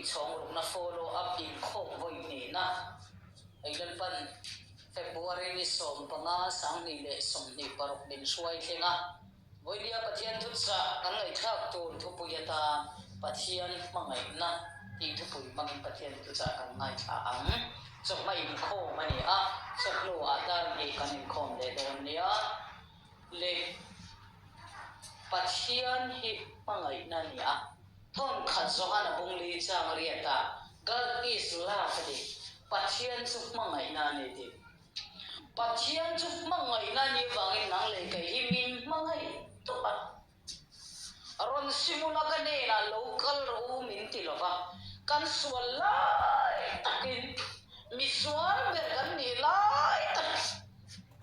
in chong na follow up in khom voi ni na ai lan pan February ni som panga sang ni le som ni parok din suai thenga voidia pathian thut sa kan ngai thak tu thupui ta pathian mangai na ti thupui mangin pathian tu sa kan ngai tha ang chok mai in khom ani a chok lo ata ni kan in khom le don nia le pathian hi mangai na nia thon khat zohana bungli chang riata God is love di pathian chuk mangai na ni di pathian chuk mangai na ni wangin nang le kai himin mangai to pa aron simula ka ne na local ro min ti lova kan sualai takin miswal ber kan ni lai tak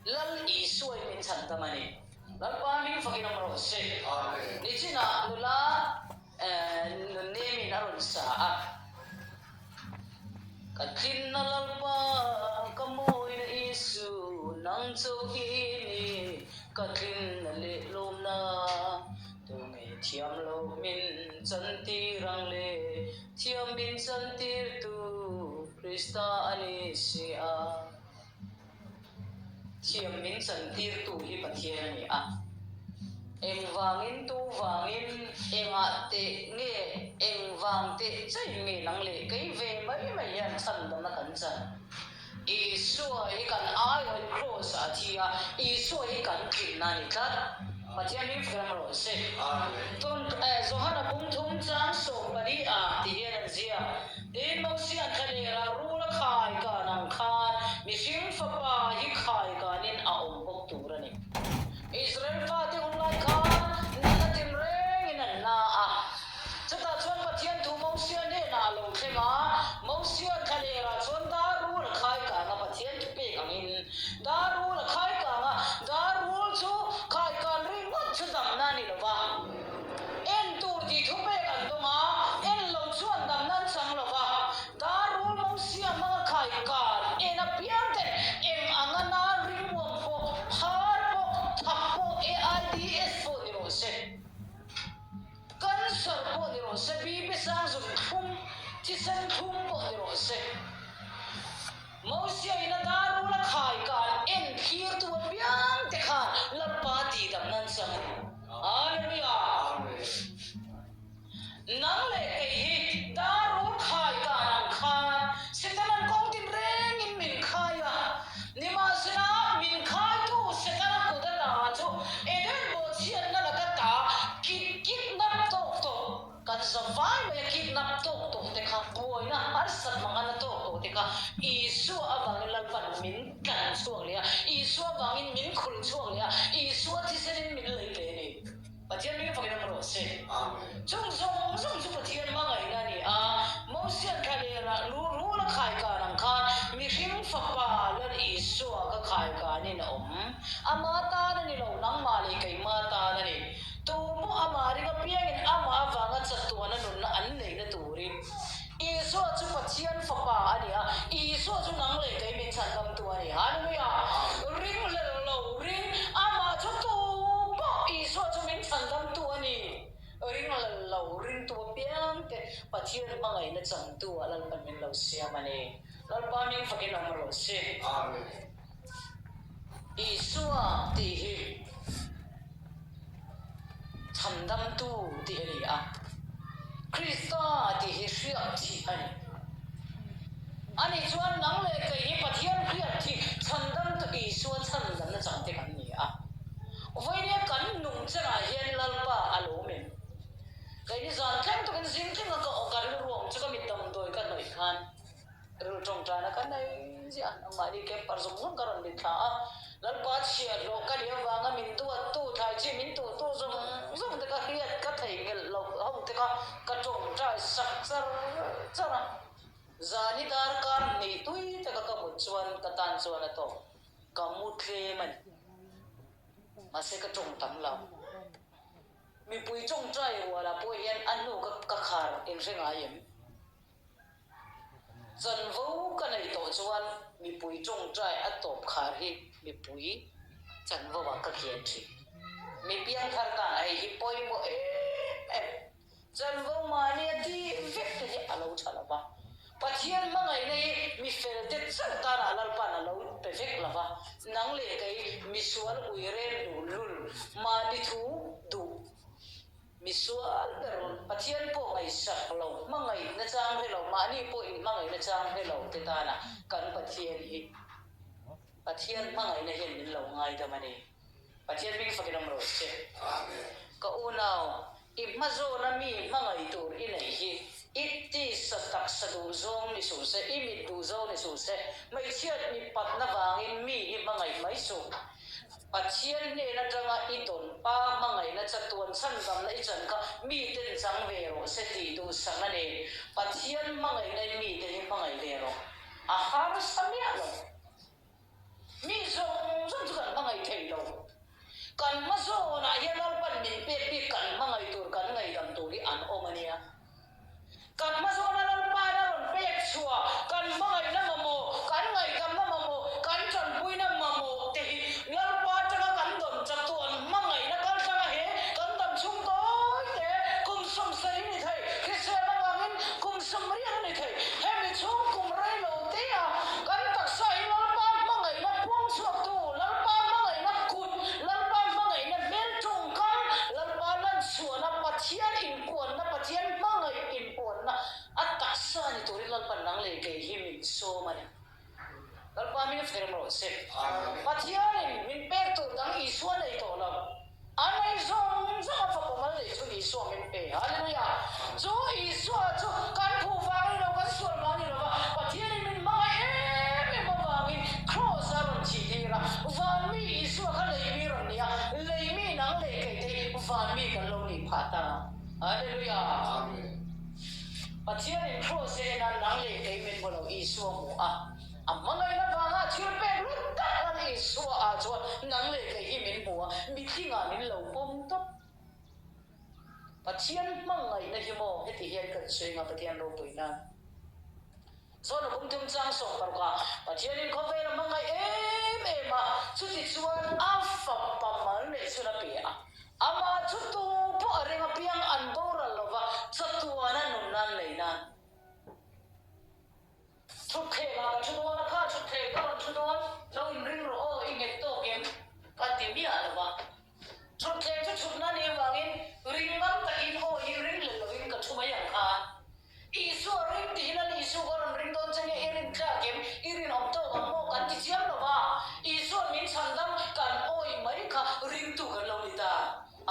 lal isoi min chantamani lal pa min fakin amro se ni china nula nemi naron sa katin na lalpa kamoy na isu nang chawini katin na lelom na tungi thiam lo min chanti rang le thiam min chantir tu Krista ani sia thiam min chantir tu hi pathian ni eng wangin tu wangin enga te nge eng wang te chai nge nang le kai ve mai mai yan chan dam na kan chan isu hi kan ai on cross a thia isu hi kan kin na ni tlat pathian ni phram ro se ton zohana bung thum chang so bari a ti hian an zia din mo sian khale ra ru la khai ka nang khan mi sim fa pa hi khai ka nin a om bok tur ani Israel fa ti online khan na tin reng in na a chata chuan pathian thu mo sian ne na lo thema mo sian khale ra chuan da ru la khai ka na pathian thu pe angin da ru la khai ka na da ru chu khai ka ring wat chu dam na ni lo ba en tur di thu pe kan to ma en lo chuan dam nan sang lo ba da ru mo sian ma khai ka en a pian te em angana ring mo po har po thak po AIDS po ni ro se cancer po ni ro se bi pe sang zum thum chi san thum po ni ro se mo sia ina da ru la khai ka en phir tu pian te kha la pa ti dam nan sang hallelujah nang le kai hi da ru khai ka nang khan setanan kong tin reng in min khaya ni ma sina min khai tu setana ko da na chu eden bo chian na la ka ta kit nap to kan savai me kit nap to te kha boy na har sat mangana to te kha isu awang lal pan min kan chuang le isu awangin min khul chuang le isu thi senin min lei le ni pathian mi fakin ro se chung chung pathian ma ngai na ni mo sian khale ra lu la khai ka nang khan mi him fa pa lan isu ka khai ka ni na ama ta na ni lo nang ma le kai ma ta na ni tu mo ama ri ka piangin ama awanga chatu na nun na an nei na turin isu chu pathian fa pa ani isu chu nang le kai min chan kam tu ani hallelujah ring le lo ring ama chu tu po isu chu min chan kam tu ani ring le lo ring tu piang te pathian ma ngai na chang tu alal pan min lo sia mani lal pa min fakin am ro se amen isu ti hi chandam tu ti ani Krista ti hi ria ti ani chuan nang le kai hi pathian ria ti chandam tu isu chandam na chang te kan ni voi ne kan nung chara hian lalpa alo men kai ni zan thleng to kan zing thleng ka okar ruam chu ka mi tam doi ka noi khan ru tong ta na kan nai ji an mari ke par zum zum karon bi tha lalpa chia lo ka dia wanga min tu thai chi min tu zum te ka hiat ka thei ngel lo hom te ka tong trai sak chara zani dar kar nei tui te ka mu chuan ka tan chuan a to ka mu the man ma se ka tong tam lam mi pui tong trai wala po hian anu ka khar in renga yem zan vo ka nei to chuan mi pui tong trai a top khar hi mi pui chan vo wa ka khian thi mi piang thar ta ai hi poi mo chan vo ma ne ti vek te alo chala pathian mangai nei mi fel te chang ta ra lal pa na lo perfect lava nang le kai misual uiren du lul ma ni thu du misual beron pathian po ngai sak lo mangai na chang he lo ma ni po in mangai na chang he lo te ta na kan pathian hi pathian mangai na hen min lo ngai da mani pathian mi fakinam ro che amen ka unao imazo na mi mangai tur inai hi iti satak sadu zong ni su se imi du zong ni su se mai chiat ni pat na wangin mi hi mangai mai su pathian ne na tanga idon pa mangai na chatuan san gam na ichan ka mi ten chang ve ro se ti du sang na ne pathian mangai na mi te hi mangai ve ro a har samia lo mi zong zong kan mangai thei lo kan ma zo na yelal pan min pe pi kan mangai tur kan ngai dam tu ri an omania kan ma zo na lal pa na ron pe chua kan mangai na mamo kan ngai kam na mamo kan chan pui na mamo te lal pa ta kan dom chatuan mangai na kal ta he kan dam chung toi te kum som sai ni thai ke se na wangin kum som ri ni thai he mi chung kum rai lo te ya kan tak sai lal pa mangai na puang chuak tu lal pa mangai na kut lal pa mangai na mel chung kan lal pa lan suan na pathian in kuan na pathian mangai in puan na atak sa ni tu lal pa nang le ke hi min so mani lal pa min fer mo se pathian min pe tu dang i suan nei to la anai zong za fa ko mal le chu i so min pe hallelujah zo i so chu kan phu wa ni lo kan suan ma ni lo pathian min mangai me ma wa min cross aron chi ni ra wa mi i so ka le mi ron ni ya le mi nang le ke te wa mi kan lo ni pha ta hallelujah amen pathian in cross na nang le ke min bo lo i so mo amangai na wa nga chil pe lu ta na i so a cho nang le ke hi min bo mi thi nga min lo pom to pathian mangai na hi mo he ti hian kan sui nga pathian ro tuina so na kum tum chang song par ka pathian in ko ve na mangai ma chu ti chuan a fa pa mal ne chu na pe ama chu tu po arenga piang an bora lova chatuana nun nan leina chuk khe ga chu don kha chuk khe ga chu don lo in ring ro o in get to game ka ti mi ala wa chuk khe chu chuk na ni wangin ring ngam ta in ho i ring le lo in ka chu mai ang kha i so ring ti na ni su gon ring don chang e ring kha game i ring om to ga mo kan ti chiam lo wa i so min chan dam kan oi mai kha ring tu ga lo ni ta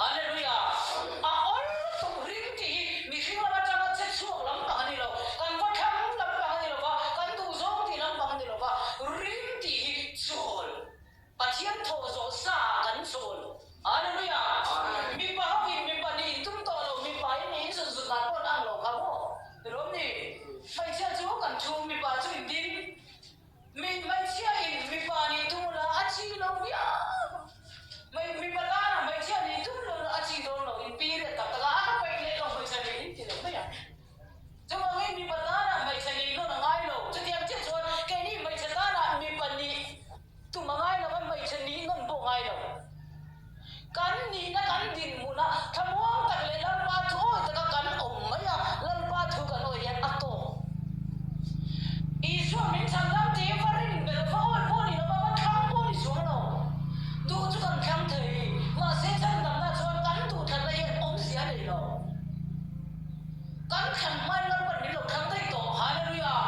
hallelujah a all to ring ti mi khing la chang che chu lam ka ni lo kan va kham lam ka ni lo wa kan tu zong ti lam ka ni lo wa ring ti chol pathian tho zo sa kan chol hallelujah mi pa wi mi pa ni tum to lo mi pa ni sun sun na ko nang lo ka mo rom ni mai cha chu kan chu mi pa chu din mi mai cha in mi pa ni tu la a chi lo ya mai mi pa la na mai cha ni tu lo a chi lo lo in pi re ta ta la a pai le lo mai cha ni ti le mai ya cho mà ngay mi pa la na mai cha ni lo na ngai lo chu tiam che chon ke ni mai cha la na mi pa ni tu ma ngai na mai cha ni ngon bo ngai lo kan ni na kan din mu na thamong tak le lal pa thu oi ta kan om mai ya lal pa thu kan oi yan ato i so min chan dam ti farin bel fa oi po ni lo ma kham po ni so lo du chu kan kham thei ma se chan dam na chon kan tu than la yan om sia le lo kan kham mai lal pa ni lo kham thei to hallelujah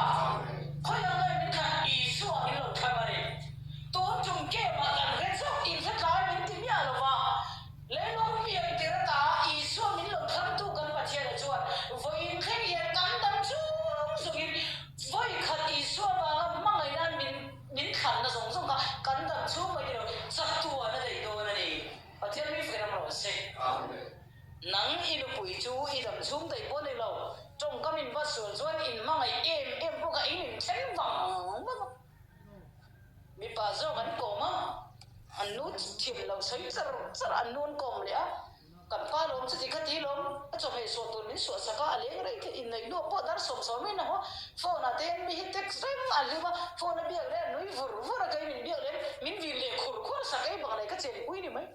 khoi yang ngai min khan i so ni lo khamare to chung ke ma kan re so in sa kai min ti mi alo wa le long mi ang ti ra ta i so min lo kham tu kan pa chia la chuan voi in khe yan kan dam chu so in voi khat i so ba mangai nan min khan na zong zong ka kan dam chu mai ni lo sak tu na dei do na ni pathian mi fa nam ro se amen nang inu pui chu i dam chum dei po nei lo trong ka min ba suan chuan in mangai em po ka in chen wang mi pa zo kan ko ma anu thim lo sai char anun kom le a kan pa lom chi ka ti lom a cho me so tu ni so sa ka ale rei ke in nei no po dar som so mi na ho phone a ten mi hit tek sem a lu ma phone a biak le nui vur ka min biak le min vi le khur khur sa kai bang le ka chen pui ni mai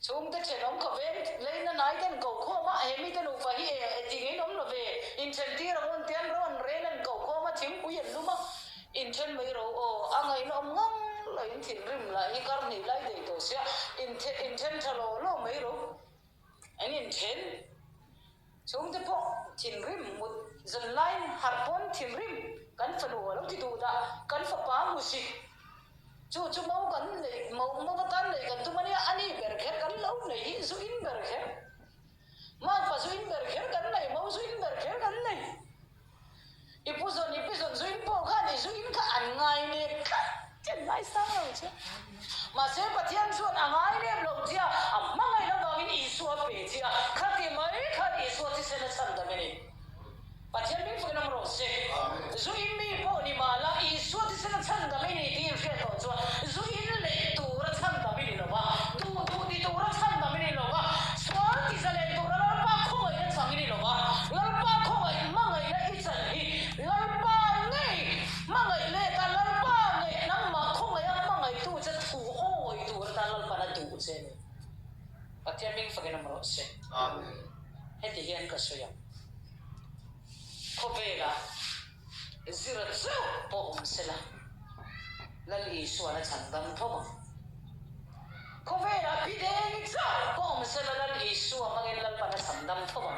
chúng ta chỉ nói có về lấy nó nói tên cầu khô mà em mi tên ủ phải thì cái nấm là về in chân tia là môn tiền rồi rồi nên cầu khô mà chiếm cúi đúng không in chân mấy rồi anh ấy nó ngâm là in thìn rim là in cái này lại để tổ xe in chân thalo lo mấy rồi anh in chân chúng ta po thìn rim một dần line hạt pon thìn rim kan phần hồ lắm thì tụ ta kan phá phá một xí chú mau kan này mau cái tan này kan tu mania ani berker kan lâu này su in berker mà pas su in berker kan này mau su in berker kan này ipuzon su in po kan su in ka an ngai ne chen lai sao chứ mà sẽ pathian suốt angai ne lo chia amma ngai na ngin isua pe chia khati mai khati isua ti se na san da meni pathian mi fu na mro se su in mi po ni mala isua ti se na san da meni ti fe to chu su in le tu ra san da meni lo ba tu ti tu ra san da meni lo ba swar ti se le tu ra pa kho ngai na sang ni lo ba lal pa kho ngai ma ngai na i chan hi lal pa ngai ma ngai le ta lal pa ngai nang ma kho ngai ma ngai tu cha thu oi tu ra ta lal pa na tu se ni pathian mi fa na mro se amen he ti hian ka so ya Kovela zira zo po umsela lali suana chandam thoma Kovela bideng zo po umsela lali suwa magin lalpana chandam thoma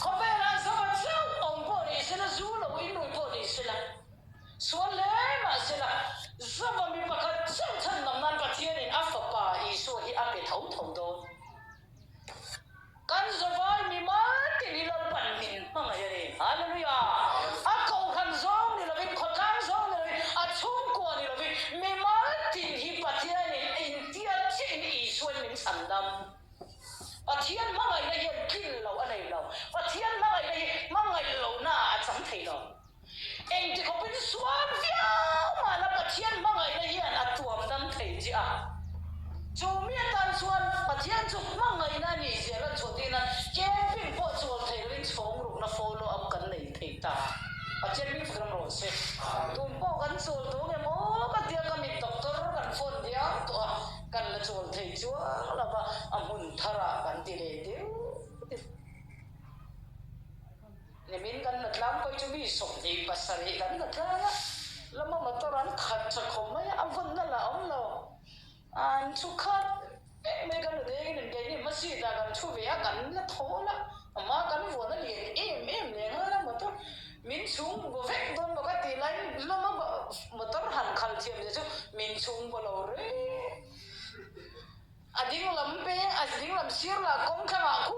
Kovela zaba zo ompo ni sila zulo inu po ni sila suale ma sila zaba mi pakat zo chandam nan patianin afapa isu hi ape thau do kan zawal mi mati ni lalpan min mga yan hallelujah ako kan zong ni labing khotang zong ni labing at sungko ni labing mi mati hi patian ni intian chin isuan min sandam patian mga yan kin law anay law patian mga yan mga law na at sang thay law eng di ko pin suam viaw mana patian mga yan at tuam dam thay jiya Jumia tan suan pathian chu mangai na ni zela chotina camping po chu thairin chong ru na follow up kan nei thei ta pathian mi phram ro se tum po kan chol to nge mo ka tia ka mi doctor kan phone dia to kan la chol thei chu la ba amun thara kan ti le de ne min kan na tlam ko chu bi som ni pasari kan na tla lama matoran khat cha khom ya avon na la om lo an chukhat me kan de ni de ni masi da kan chu ve kan la thola amma kan vo na li le ngara motor min chung bo vek don bo ka ti lai lama motor han khal chem je chu min chung bo lo re ading lam pe ading lam sir la kom khama khu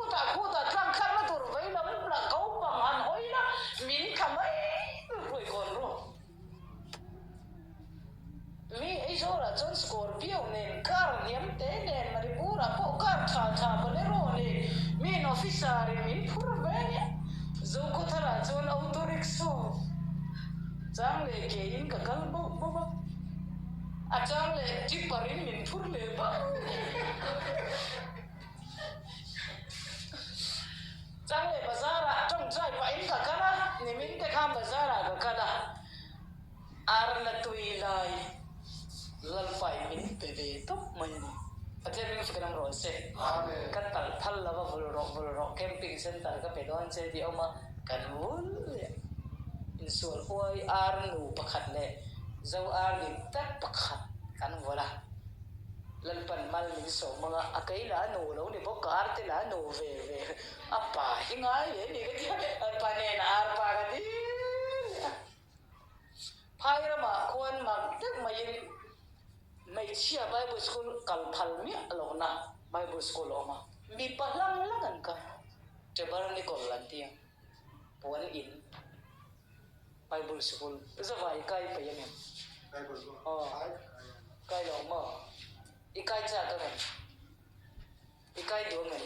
ta tlang kham na tur vai lam la kau pang han hoi na min khamai roi kon ro mi isora chon scorpio nen kar niam te nen maripura po kar tha bolero ne min officer min phur bene zo ko thara chon auto rickshaw chang le ke in ka kal bo a chang le tiparin min phur le ba chang le bazara trong chai pa in ka kana ni min te kham bazara ka kana ar la tuilai lalpai min peve top mai ni athe min fikram ro se amen kan tal thal lava vulro camping center ka pedon se di oma kan wul in sol oi ar nu pakhat le zau ar ni tak pakhat kan vola lalpan mal min so mga akai la no lo ni bo kar te la no ve apa hingai ni ka panen ar pa ka di phaira ma kon ma tek mai mai chia Bible school kalphal mi alona Bible school oma mi palang langan ka tebar ni kolantia puan in Bible school zawai kai pa yan Bible school kai lo ma ikai cha ka man ikai do man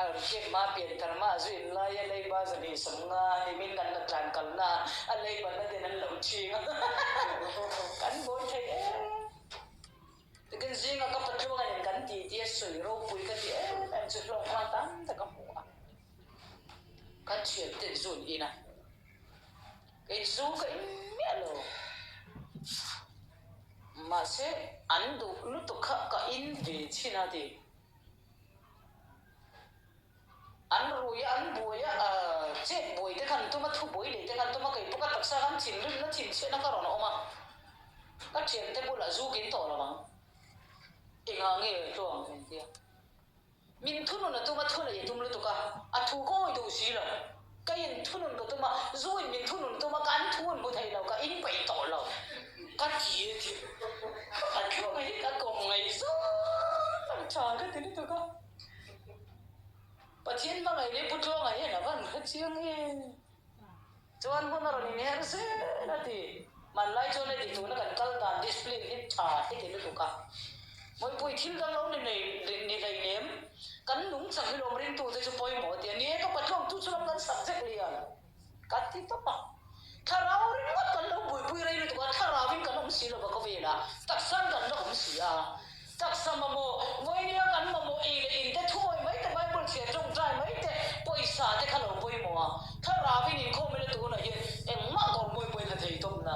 al ke ma pian karma zuin la ya lei ba zani samnga ni min kan na tlan kalna alei ban na den an lo chi kan bo thei kan zinga ka patlo kan kan ti ti soi ro pui ka ti an chu lo ma tan ta ka mu ka chiel te zun ina cái zu cái mẹ lo mà sẽ ăn đủ lúc tụ khắp cả in về chi nào thì ăn rồi ăn bùi chết bùi thế khăn tôi mà thu bùi để thế khăn tôi mà cái bốc các sa khăn chìm nó chìm sẽ nó có rồi nó mà các chuyện thế bùi là du kiến tổ là bằng ý ngang nghe tuồng thế kia mình thu nó tôi mà thu là gì tôi mới tụ cả thu có đồ gì rồi cái in thu nó tôi mà du mình thu nó tôi mà cán thu nó thầy đâu cả in bảy tổ đâu các gì thì các kiểu này các công ngày số trời cái thứ tôi có Patien ma ngai le putro ngai na ban khachiang e chuan hon ro ni her se na ti man lai chone ti tu na kan kal dan display hi tha ti ti lu ka moi pui thil dang lo ni nei nem kan nung sang hi lom rin tu te chu poi mo ti ni ka patlong tu chu lam kan subject lian ka ti to pa tharau rin wat kan lo pui rai ni tu ka tharau vin kan om si lo ba ko ve na tak san kan lo om si a tak sama mo moi ni kan mo in te thoi mai te bible che trong trai mai te poisa te khalo poi mo a thara vin in khom le tu na hi eng ma ko moi na thei tom na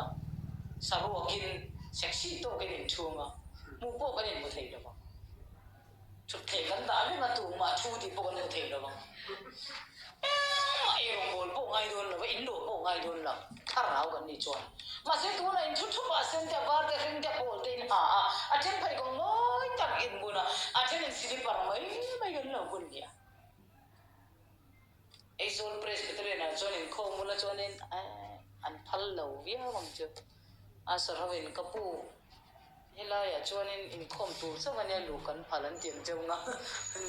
saru kin sexy to ke in chunga mu po ka ni mo thei lo ba chut thei kan da le ma tu ma chu ti po kan thei lo ba ai ro bol po ngai don lo in lo po ngai don la thara kan ni chuan mà sẽ tu này chút chút mà xem theo ba cái hình theo bộ tin à trên phải còn nói tập in buồn à trên nên xin bằng mấy cái lâu buồn nhỉ ấy rồi presbyterian là cho nên không muốn là cho nên anh phal lâu vía bằng chưa à sau đó mình kapu hay là ya cho nên in không tu sao mà nên lù cần phal anh tiền châu ngã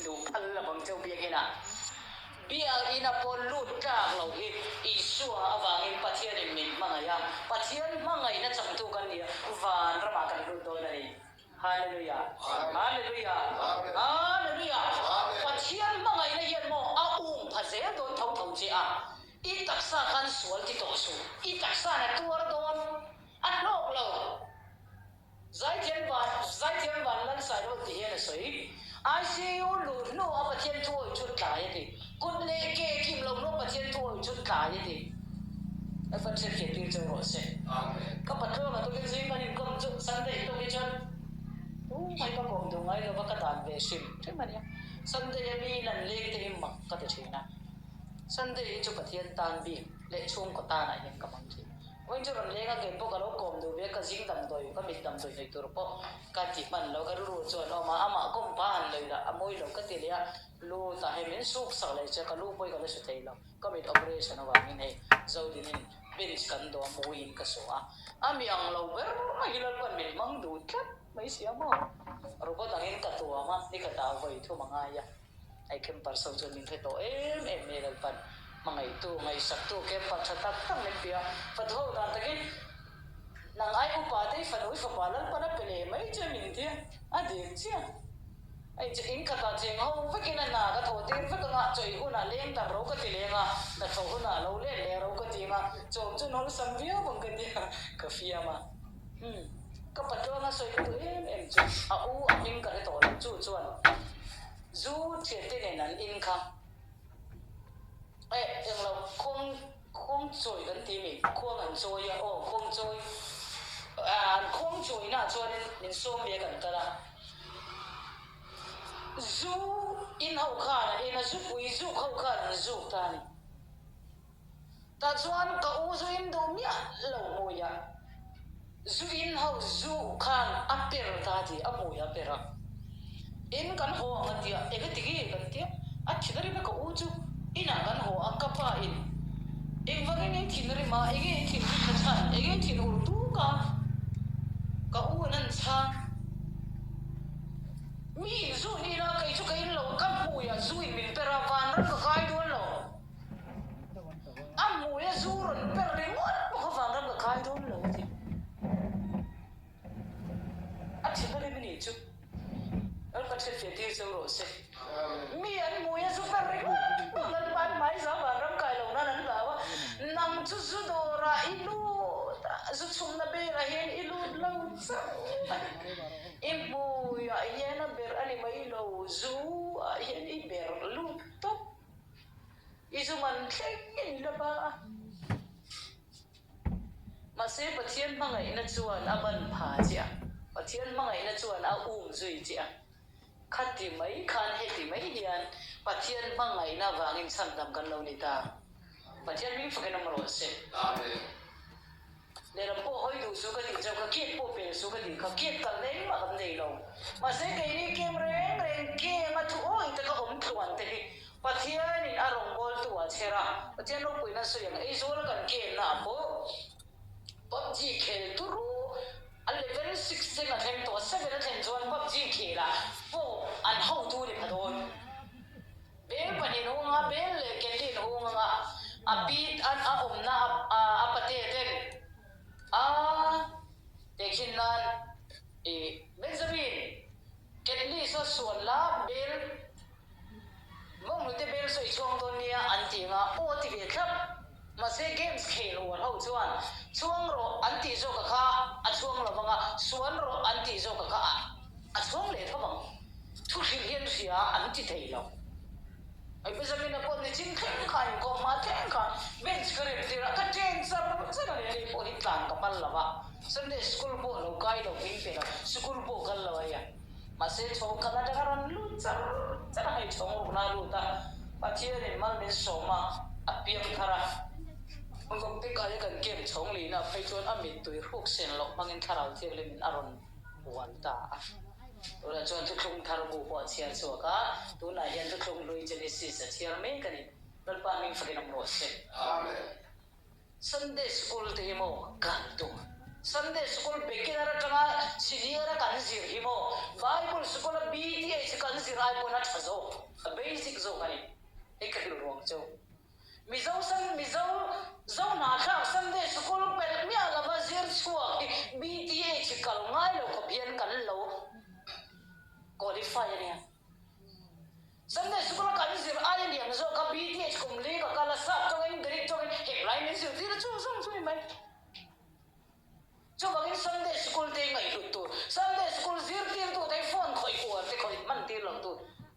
lù phal là bằng châu bia cái nào bia ina pon lut ka lo hi isu awangin pathian in min mangaya pathian mangai na chamtu kan ni van rama kan ru do nai hallelujah hallelujah hallelujah pathian mangai na yen mo a phaze don thau thau chi a I taksa kan sual ti to su I taksa na tuar don at lok lo zai tian van lan sai ro ti he na soi ICU lu no a pathian tu chu tai ti kun le ke kim lo no pathian tu chu tai ti a fan se ke ti chu ro se amen ka patro ma to ke zin kan in kom chu sunday to ke chan mai ka kom do ngai lo ka dan ve sim te mania sunday mi lan le te mak ka te thina sunday chu pathian tan bi le chung ko ta na yen ka mang ki wen chu ron le ka ke po ka lo kom do ve ka jing dam doi ka mit dam doi nei tur po ka ti man lo ka ru chu no ma ama kom pa han loi la amoi lo ka te le lu ta he men suk sa le cha ka lu poi ka le su thei lo ka mit operation wa min he zo din in bench kan do mo in ka so a ami ang lo ber ma hilal pan min mang du tlat mai sia mo ro ko dangin ka to ma ni ka ta voi thu manga ya ai kem par so chu min the to em me dal pan mangai tu ngai sak tu kem pa thatak tam le pia patho da takin nang ai upa te fanoi fa palan pana pele mai che min thia a de chia ai che in ka ta che ngau vakin na ka tho te va ka nga choi hu na leng ta ro ka ti le nga na tho hu na lo le ro ka ti nga chom chu no sam via bang ka ti ka fia ma ka patro na soi tu em chu a u a min ka le to chu chuan zu che te ne nan in kha em là không chổi gần tí mình không ăn chổi à không chổi không chổi na cho nên xôm về gần ta là zu in hậu khăn in là zu bùi zu hậu khăn zu ta này ta chuan ka u zu in đồ mía lâu mồi à zu in hậu zu khăn apir ta thì ấp mồi apir à in kan ho ang tia e cái tigi kan tia at chidari ba ka u zu ina kan ho ang kapa in em vâng anh thì nó mà anh thì nó thật anh thì nó đủ cả u nên sang mi zu ni na kai chu kai lo kam pu ya zu min pera van ran ka kai don lo am mu ya zu ron per ri ngot ko van ran ka kai don lo ti a chi na ni chu al ka che ti zo ro se mi an mu ya zu per ri ngot ko lan ban mai za van ran kai lo na nan ba nang chu zu do ra ilu zu chum na be ra hen ilu lo sa ibu ya yana ber ani mai lo zu yan I ber lu to izu man tling la ba se pathian mangai na chuan aban pha chia pathian mangai na chuan a zui chia khati mai khan heti mai hian pathian mangai na wangin sandam kan lo ni ta pathian mi fakena maro se amen le ram po hoi du su ka ti chau ka kiet po pe su ka ti ka kiet kal nei ma kam nei lo ma se ke ni kem reng ke ma thu oi ta ka thuan te hi pathian in arong bol tu a chera pathian lo puina su yang ei zo la kan ke na po PUBG khel tu ru a level 16 a them to 7 a them chuan PUBG khela po an ho tu ni phadon bel pani no nga bel le ke ti no nga a bit an a omna a pate ten देखिन नान बेंजामिन केटली सो सोला बेल मोंगते बेल सो इचोंग दोनिया अंतिंगा ओति बे क्लब मसे गेम्स खेलो वर हो chuan chuang ro anti zo ka kha a chuang lo banga suan ro anti zo ka kha a chuang le thobang thu hin hian sia anti thei lo ai bezamin ko ni chin khem khan ko ma theng khan bench kare tira ka ten sar sar le po hi tlan ka pal lawa Sunday school po lo kai lo pin pe lo school po kal lawa ya ma se chong kala da ran lu char hai chong na lu ta pa chia ni mal ni so ma a piam thara ngom te ka kan kem chong li na phai chon a mit tui huk sen lo mangin tharau thir le min aron wan ta ora chuan thu khung thar bu po chia chu ka tu na hian thu khung lui genesis a thiar me kan ni dal pa min fakin am ro se amen Sunday school te mo kan tu Sunday school beginner tanga senior kan zir hi mo Bible school BTH kan zir ai po na thazo basic zo kan e ka lu rong chu mizo zo na kha Sunday school pel mi ala ba zir chua BTH kal ngai lo ko bian kan lo qualify niya Sunday school kan zir ai liam zo ka BTH kum le ka kala sa to in direct to in headline ni zir tira chu song chu mai chu bagin Sunday school te ngai lu tu Sunday school zir tir tu dai phone khoi ko te khoi man tir lo tu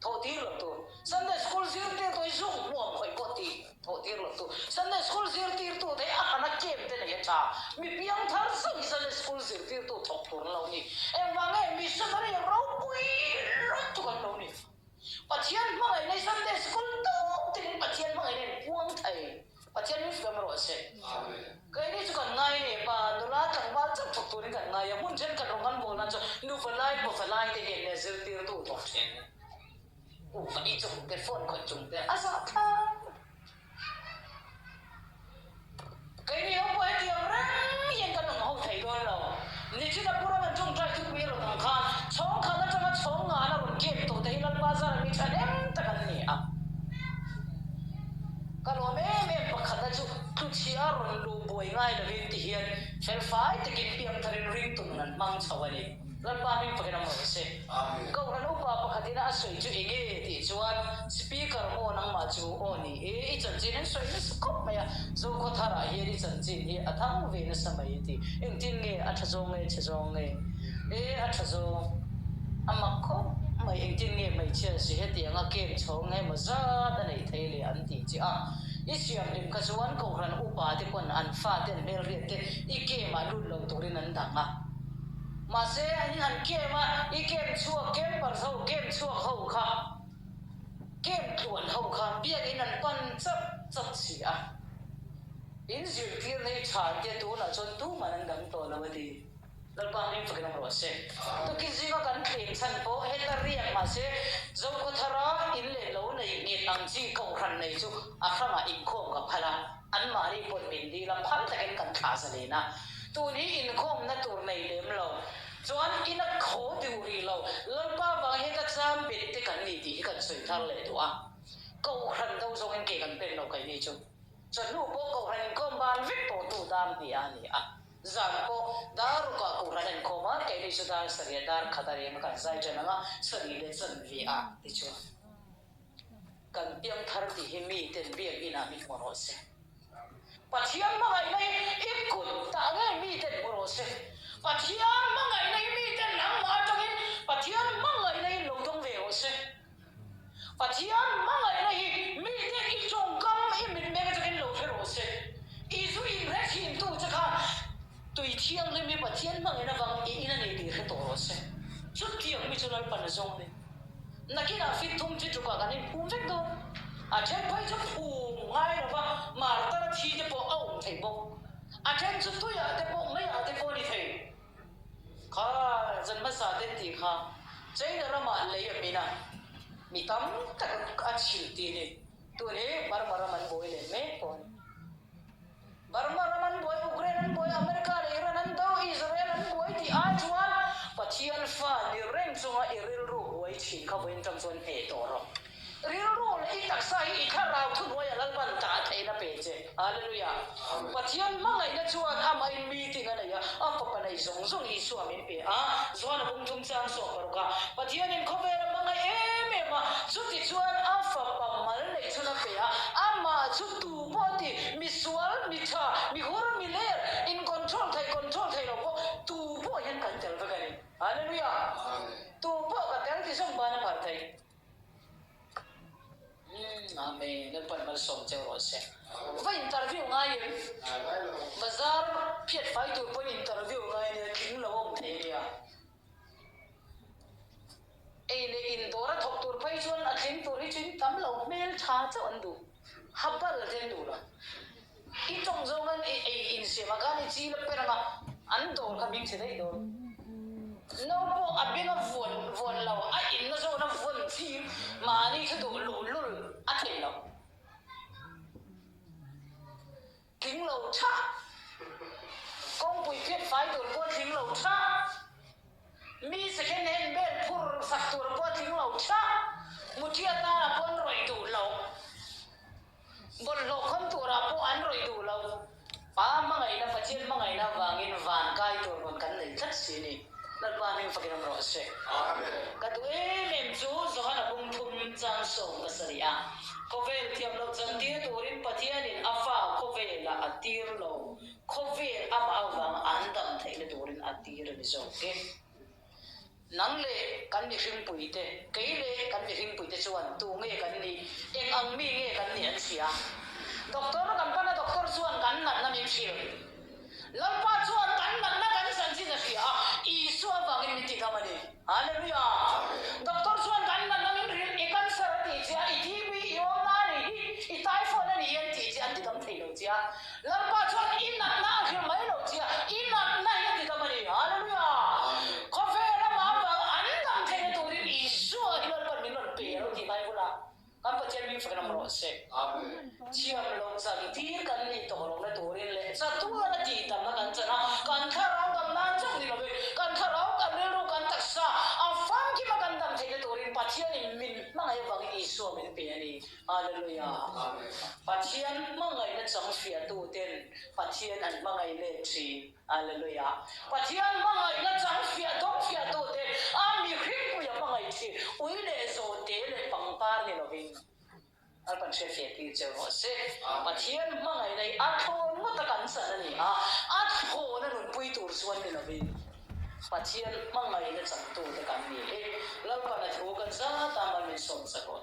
tho tir lo tu Sunday school zir tir tu zoom mo khoi ko ti tho tir lo tu Sunday school zir tir tu dai akana kem te ne cha mi piang thar sang Sunday school zir tir tu thok tur lo ni em wa nge mi sa mari ro pui ro tu kan lo ni pathian mai nei Sunday school to tin pathian mai nei puang thai pathian mi fam ro se amen kai ni chu kan ngai ne pa no la tang ba chak thok tu ni kan ngai ya mun chen kan ro kan bol na chu nu falai bo falai te gen ne zir tir tu thok chen u fa ni chu ke phone ko chung te asa tha kai ni ho pa ti rang yen kan no ho thai don lo ni chi na pura man chung trai chu pi ro tang khan chong khan na chang chong nga na ron kem to dei lan ba za mi chan em ta kan ni a kalau me pakhat na chu tu chia ron lu boi ngai la vin ti hian fel fai te kin piam tharin ring tum nan mang chawani lan pa min pakena mo se amen ko ran upa pakhatina asoi chu enge ti chuan speaker mo nang ma chu oni e chan chin an soi na skop maya zo ko thara hi ri chan chin hi athang ve na samai ti eng tin nge athazong nge chazong nge e athazong amakko mai eng tin nge mai chia si he ti anga kem chong nge ma za da nei thei le an ti chi a isiam lim ka chuan ko ran upa te kon an fa ten bel ri te I ke ma lu lo turin an danga ma se ani han ke ma I kem chua kem par zo kem chua ho kha kem tuan ho kha biak in an pan chap chi a in zir tir nei cha te tu na chon tu man an dang to la wadi dal pa min fakena ro se to ki zinga kan claim chan po hetar riak ma se zo ko thara in le lo nei nge ang chi ko ran nei chu a khanga in khom ka phala an ma ri pon min di lam phal ta kan tha sa le na tu ni in khom na tur nei lem lo chuan in a kho du ri lo lan pa wa he ka cham bit te kan ni ti kan soi thar le tu a ko ran do zo en ke kan pen lo kai ni chu chon lu po ko ran kom ban vit to tu dam ti ani a zan ko daru ka ko ran ko ma kai ni su dar sari dar khatari ma kan sai jana ma sari le san vi a ti chu kan piang thar ti hi mi ten biak ina mi mo ro se pathian ma ngai nei ip kun ta ngai mi ten mo ro se pathian ma ngai nei mi ten nang ma tangin pathian ma ngai nei lo dong ve ro se pathian ma ngai nei mi ten I chong kam I min me ka tangin lo fe ro se I su in re hin tu cha kha thiang le mi pathian mang ina wang ina ni ti re to ro se chu tiang mi chu lal pan zong le nakina fit thum chi chu ka kan in phum vek do a then phai chu phum ngai ra ba mar ta thi te po au thei bo a then chu tu ya te po mai a te po ni thei kha zan ma sa te ti kha chei na ra ma le ya mi na mi tam ta ka chil ti ni tu ne mar mar man boi le me ko Barma boy, Ukraine boy, America, Iran do Israel boy, the Ajuan, but he and fan, the ranks of a real rule, which he covered in terms of a door. Real rule, it acts it cut out to boy a little that in a page. Hallelujah. But young Manga, that's what I'm in meeting and up upon a song, so he's swimming. Zwana Buntum San Soka, but young in cover among a so it's one alpha, Malay, Sunapea, Ama, Sutu, body, Misual, Mita, Mihura Miller, in control, to boy and can tell the guy. Hallelujah. To book a tell this on Banaparte. Amen. Then put my song to us. When interview, I Bazar, Piet fight to put interview, I King Long area. In Dora talk to Paijon, a king to reach in Tamlo, mail charge on do. Habal Tendula. It on Zogan in Simagani, Chile Perama, Andor coming today. No, I've been of one low. I in the zone of one team, money to do Lulu, Atelo. King Low Cha. Come we get fight or what King Low Cha. Me second hand bed, poor factor, what King Low Cha. Mutiata upon right to low. But low come to Rapo and right to low. Pamanga, Pachin Manga, Vangin Van Kaito, one can they touch in Nalpaning fucking rose. Katwin, Zohana Buntum Zanso, the Saria. Covel Tiamlo Zandir, Dorin Patian in Afa, Covela, a dear low. Covel Abava, Andam, Taylor Dorin, a dear is okay. Nangle can be him put it, Kayle can be him put it one, two make a knee, and me can be Sia. Doctor Campana, Doctor Swan, can not name him. Lampa Swan, can not Sansia, Iswa in Tigamani. Hallelujah. Doctor Swan, can not name a cancer, it be your money, it typhoon and ENT, and Tigamtia. Lampa Swan in not now, your Melotia, in not night Tigamani. Hallelujah. Covera Mama, and I'm telling you, Iswa, you know, but not pay, okay, my Bula. Come to tell me for a rose. Chiam San Tir can lead to Horona Torin, Satua Tita, Magantana, Cantara, Gananza, Cantara, Canero, Cantasa, a funky Magandam Territory, Patian in Min, Manga is so many penny. Hallelujah. Patian, Manga in some fear to 10, Patian and Manga in 3. Hallelujah. Patian, Manga in some fear, don't fear to 10. I'm your Manga, we let so dead Pampar in a wing. Alpan chefia pizza was but here Manga, at home, what a concern, at home, and Puitos one in a wing. But here Manga in some two the Camille, Lalpan at Hogan Zana, Taman songs ago.